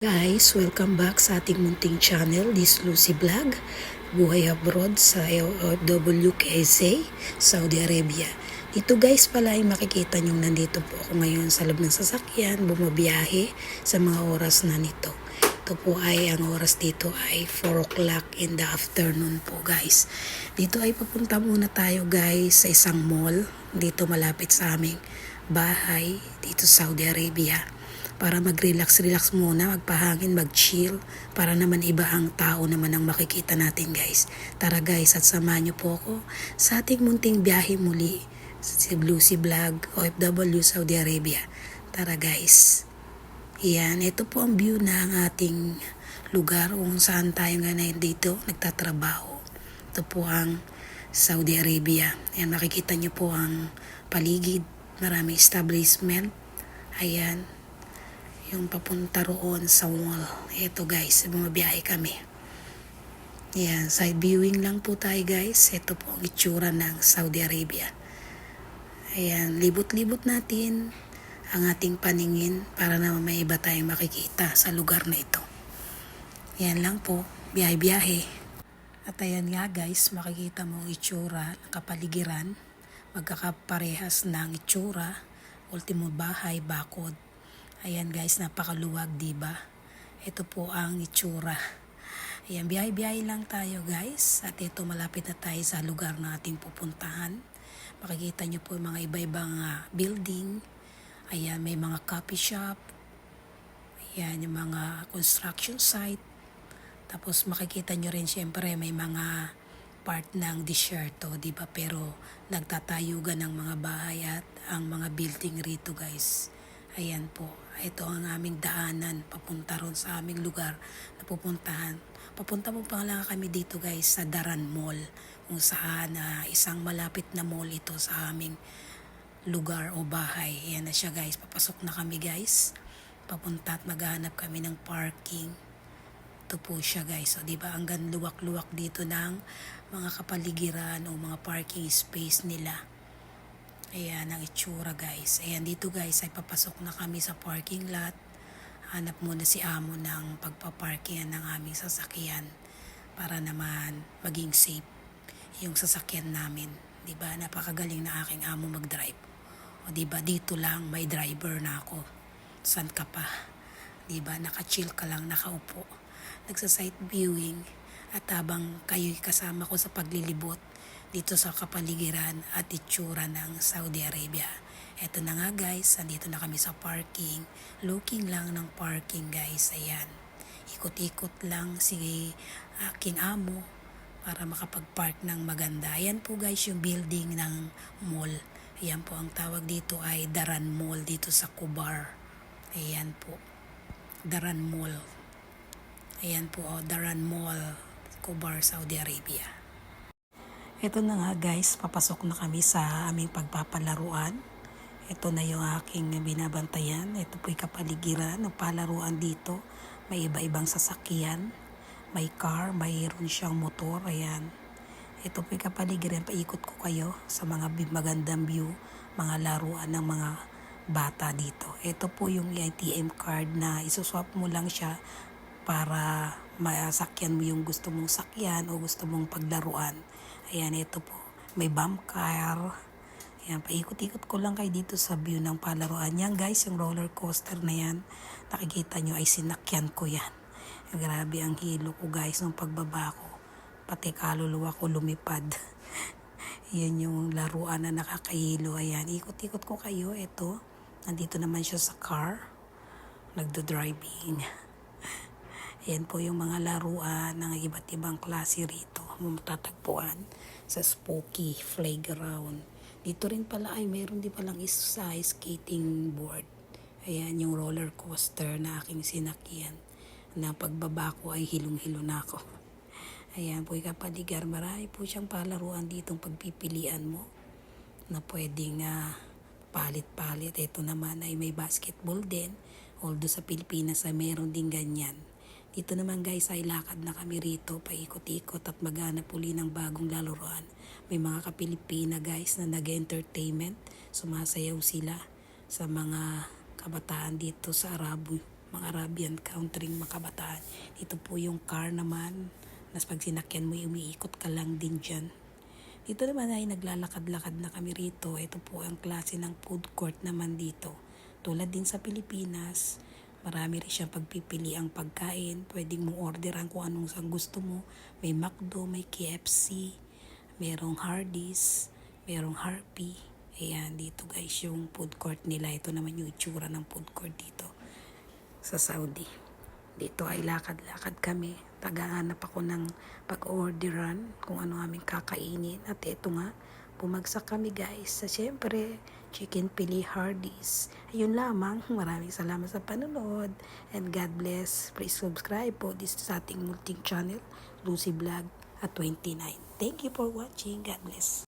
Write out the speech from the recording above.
Guys, welcome back sa ating munting channel, this Lucy Vlog, buhay abroad sa OFW KSA, Saudi Arabia. Dito guys pala ay makikita nyo nandito po ako ngayon sa loob ng sasakyan, bumabiyahe sa mga oras na nito. Ito po ay, ang oras dito ay 4 o'clock in the afternoon po guys. Dito ay papunta muna tayo guys sa isang mall, dito malapit sa aming bahay, dito sa Saudi Arabia. Para mag-relax muna, magpahangin, mag-chill, para naman iba ang tao naman ang makikita natin guys. Tara guys, at samahan niyo po ako sa ating munting biyahe muli si Lucy Vlog, OFW Saudi Arabia. Tara guys. Yan, ito po ang view ng ating lugar kung saan tayo ngayon dito nagtatrabaho. Ito po ang Saudi Arabia. Yan, makikita niyo po ang paligid, maraming establishment. Ayan, yung papunta roon sa mall. Ito guys, bumabiyahe kami. Yan, side viewing lang po tayo guys. Ito po ang itsura ng Saudi Arabia. Ayan, libot-libot natin ang ating paningin para naman may iba tayong makikita sa lugar na ito. Yan lang po, biyahe-biyahe. At ayan nga guys, makikita mo ang itsura ng kapaligiran. Magkakaparehas ng itsura. Ultimo bahay, bakod. Ayan guys, napakaluwag, diba? Ito po ang itsura. Ayan, biyahe-biyahe lang tayo guys. At ito, malapit na tayo sa lugar na ating pupuntahan. Makikita nyo po yung mga iba-ibang building. Ayan, may mga coffee shop. Ayan, yung mga construction site. Tapos makikita nyo rin syempre may mga part ng disyerto, diba? Pero nagtatayugan ng mga bahay at ang mga building rito guys. Ayan po, ito ang aming daanan papunta ron sa aming lugar na pupuntahan. Papunta po pa lang kami dito guys sa Daran Mall, kung saan isang malapit na mall ito sa aming lugar o bahay. Ayan na siya guys, papasok na kami guys. Papunta at maghanap kami ng parking. Ito po siya guys, so diba hanggang luwak-luwak dito ng mga kapaligiran o mga parking space nila. Ayan ang itsura guys. Ayan dito guys ay papasok na kami sa parking lot. Hanap muna si amo ng pagpaparkingan ng aming sasakyan para naman maging safe yung sasakyan namin. Diba napakagaling na aking amo mag-drive. O diba dito lang may driver na ako. San ka pa? Diba naka-chill ka lang, nakaupo. Nagsa-sight viewing at habang kayo'y kasama ko sa paglilibot dito sa kapaligiran at itsura ng Saudi Arabia. Eto na nga guys, andito na kami sa parking. Looking lang ng parking guys, ayan. Ikot-ikot lang si aking amo para makapag-park ng maganda. Ayan po guys yung building ng mall. Ayan po ang tawag dito ay Daran Mall dito sa Kubar. Ayan po, Daran Mall. Ayan po, Daran Mall, Kubar, Saudi Arabia. Ito na nga guys, papasok na kami sa aming pagpapalaruan. Ito na yung aking binabantayan. Ito po'y kapaligiran ng palaruan dito. May iba-ibang sasakyan. May car, mayroon siyang motor. Ayan. Ito po'y kapaligiran. Paikot ko kayo sa mga magandang view, mga laruan ng mga bata dito. Ito po yung ATM card na isuswap mo lang siya para masakyan mo yung gusto mong sakyan o gusto mong paglaruan. Ayan, ito po. May bump car. Ayan, paikot-ikot ko lang kayo dito sa view ng palaruan. Yan guys, yung roller coaster na yan. Nakikita nyo ay sinakyan ko yan. Grabe ang hilo ko guys nung pagbaba ko. Pati kaluluwa ko lumipad. Yan yung laruan na nakakahilo. Ayan, ikot-ikot ko kayo. Ito, nandito naman siya sa car. Nagdo-driving. Ayan po yung mga laruan ng iba't ibang klase rito. Matatagpuan sa Spooky Playground. Dito rin pala ay mayroon din palang isa skating board. Ayan yung roller coaster na aking sinakyan. Na pagbaba ko ay hilong-hilo na ako. Ayan po kapaligar. Marami po siyang palaruan ditong pagpipilian mo na pwedeng palit-palit. Ito naman ay may basketball din. Although sa Pilipinas ay mayroon din ganyan. Dito naman guys ay lakad na kami rito, paikot-ikot at maghanap uli ng bagong laruan. May mga kapilipina guys na nag-entertainment, sumasayaw sila sa mga kabataan dito sa mga Arabian country, mga kabataan. Dito po yung car naman. Nas pag sinakyan mo, umiikot ka lang din dyan. Dito naman ay naglalakad-lakad na kami rito. Ito po ang klase ng food court naman dito. Tulad din sa Pilipinas, marami rin siyang pagpipili ang pagkain. Pwedeng mong orderan kung anong sang gusto mo. May McDo, may KFC, merong Hardee's, merong Harpy. Ayan, dito guys yung food court nila. Ito naman yung itsura ng food court dito sa Saudi. Dito ay lakad-lakad kami. Tagahanap ako ng pag-orderan kung ano aming kakainin. At ito nga, bumagsak kami guys. Sa syempre, chicken pili Hardee's. Ayun lamang. Maraming salamat sa panonood. And God bless. Please subscribe po this sa ating multi channel, Lucy Vlog at 29. Thank you for watching. God bless.